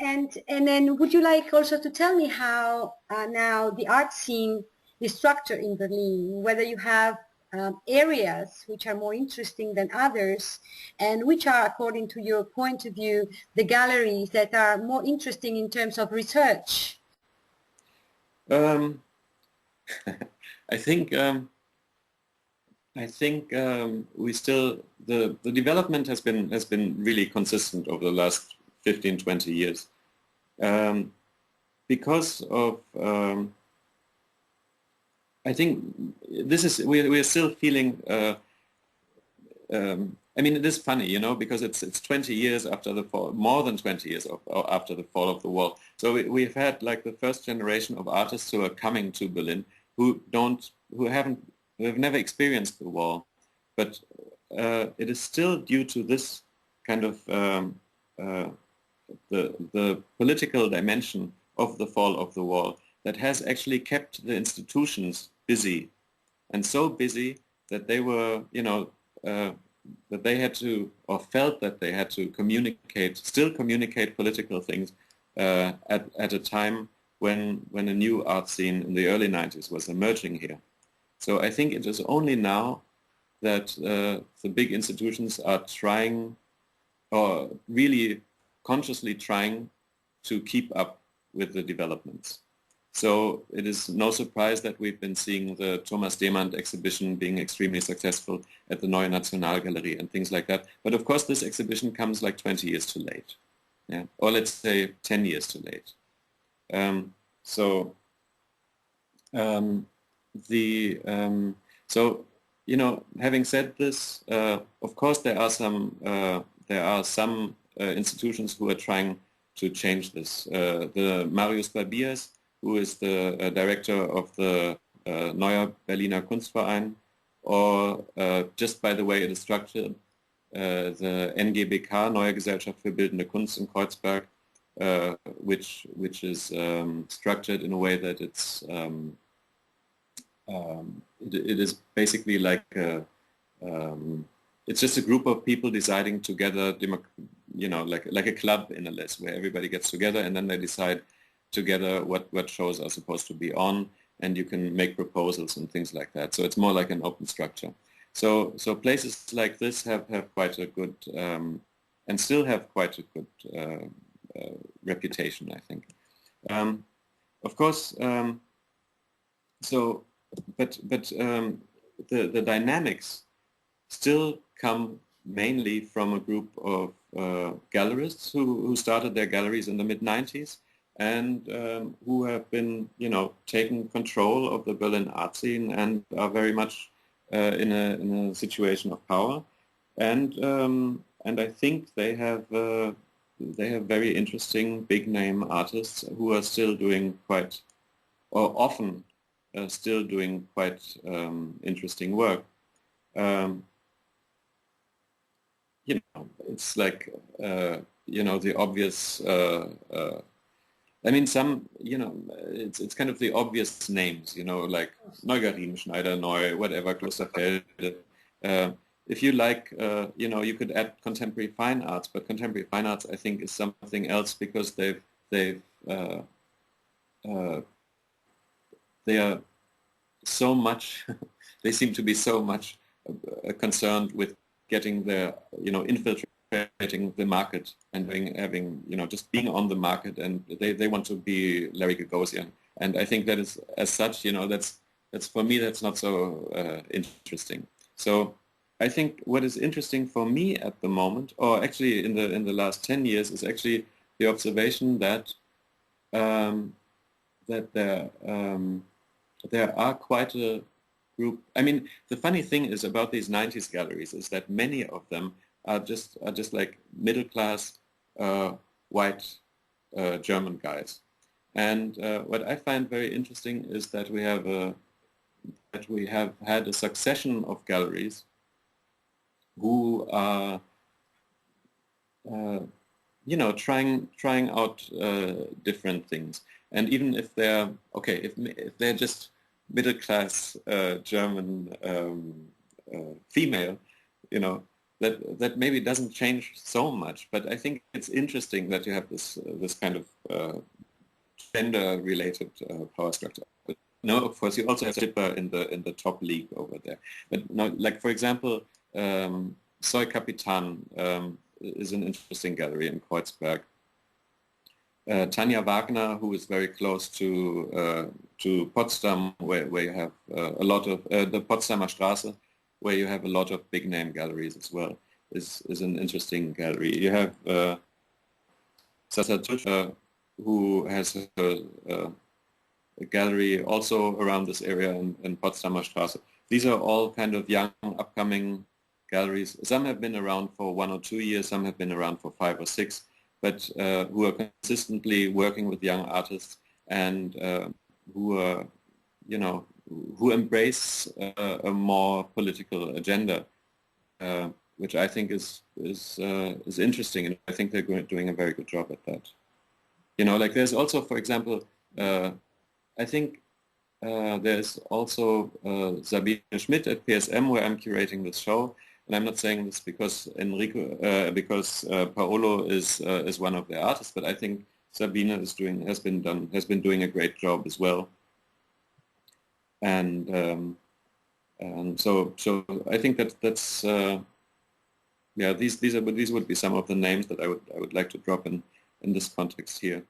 And then would you like also to tell me how now the art scene is structured in Berlin, whether you have areas which are more interesting than others, and which are, according to your point of view, the galleries that are more interesting in terms of research? Um, I think we still the development has been really consistent over the last 15, 20 years because of I think this is we are still feeling. I mean, it is funny, you know, because it's 20 years after the fall, more than 20 years after the fall of the wall. So we've had like the first generation of artists who are coming to Berlin who have never experienced the wall, but it is still due to this kind of the political dimension of the fall of the wall that has actually kept the institutions busy, and so busy that they were, you know, that they had to, or felt that they had to still communicate political things at a time when a new art scene in the early 90s was emerging here. So I think it is only now that the big institutions are trying, or really consciously trying, to keep up with the developments. So it is no surprise that we've been seeing the Thomas Demand exhibition being extremely successful at the Neue Nationalgalerie and things like that. But of course this exhibition comes like 20 years too late. Yeah? Or let's say 10 years too late. So you know, having said this, of course there are some institutions who are trying to change this. The Marius Barbiers, who is the director of the Neuer Berliner Kunstverein, or just by the way it is structured, the NGBK, Neue Gesellschaft für Bildende Kunst in Kreuzberg, which is structured in a way that it is basically like it's just a group of people deciding together, you know, like a club in a list where everybody gets together and then they decide together what shows are supposed to be on, and you can make proposals and things like that. So it's more like an open structure. So places like this have quite a good and still have quite a good reputation, I think. Of course, but the dynamics still come mainly from a group of gallerists who started their galleries in the mid-90s and who have been, you know, taking control of the Berlin art scene and are very much in a situation of power. And I think they have very interesting big name artists who are still doing quite, or often still doing quite interesting work. You know, it's like you know, the obvious. I mean, some, you know, it's kind of the obvious names, you know, like Neugarin, Schneider, Neu, whatever, Klosterfelde. If you like, you know, you could add contemporary fine arts, but contemporary fine arts, I think, is something else because they are so much. They seem to be so much concerned with getting their, you know, infiltrating the market and having, you know, just being on the market, and they want to be Larry Gagosian. And I think that is, as such, you know, that's for me, that's not so interesting. So I think what is interesting for me at the moment, or actually in the last 10 years, is actually the observation that that there are quite a group. I mean, the funny thing is about these 90s galleries is that many of them are just like middle class white German guys. And what I find very interesting is that we have had a succession of galleries who are you know, trying out different things. And even if they're okay, if they're just middle class German female, you know, that maybe doesn't change so much, but I think it's interesting that you have this kind of gender-related power structure. But no, of course, you also have Zipper in the top league over there. But no, like for example, Soy Capitan is an interesting gallery in Kreuzberg. Tanja Wagner, who is very close to Potsdam, where you have a lot of the Potsdamer Straße, where you have a lot of big name galleries as well, is an interesting gallery. You have Sasa Tush, who has a gallery also around this area in Potsdamer Straße. These are all kind of young, upcoming galleries. Some have been around for 1 or 2 years, some have been around for 5 or 6, but who are consistently working with young artists and who are, you know, who embrace a more political agenda, which I think is interesting, and I think they're doing a very good job at that. You know, like there's also, for example, I think there's also Sabine Schmidt at PSM, where I'm curating this show, and I'm not saying this because Paolo is one of the artists, but I think Sabine has been doing a great job as well. And so I think that's yeah, these would be some of the names that I would like to drop in this context here.